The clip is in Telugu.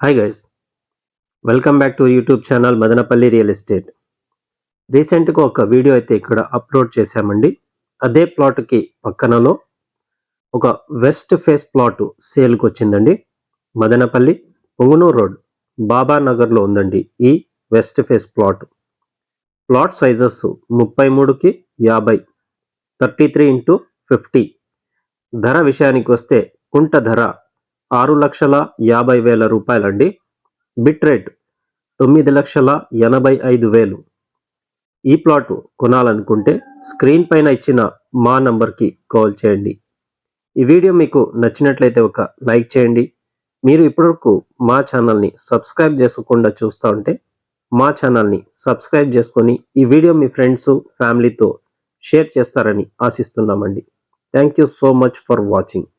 Hi guys, welcome back to YouTube channel Madanapalle real estate. రీసెంట్గా ఒక వీడియో అయితే ఇక్కడ అప్లోడ్ చేశామండి. అదే ప్లాట్కి పక్కనలో ఒక వెస్ట్ ఫేస్ ప్లాట్ సేల్కి వచ్చిందండి. మదనపల్లి పొంగునూరు రోడ్ బాబానగర్లో ఉందండి ఈ west face plot. Plot sizes 33కి 50, 33x50. ధర విషయానికి వస్తే కుంట ధర 6,50,000 రూపాయలండి. Bit rate 9,85,000. ఈ ప్లాట్ కొనాలనుకుంటే స్క్రీన్ పైన ఇచ్చిన మా నంబర్కి కాల్ చేయండి. ఈ వీడియో మీకు నచ్చినట్లయితే ఒక లైక్ చేయండి. మీరు ఇప్పటివరకు మా ఛానల్ని సబ్స్క్రైబ్ చేసుకోకుండా చూస్తూ ఉంటే మా ఛానల్ని సబ్స్క్రైబ్ చేసుకొని ఈ వీడియో మీ ఫ్రెండ్స్ ఫ్యామిలీతో షేర్ చేస్తారని ఆశిస్తున్నామండి. Thank you so much for watching.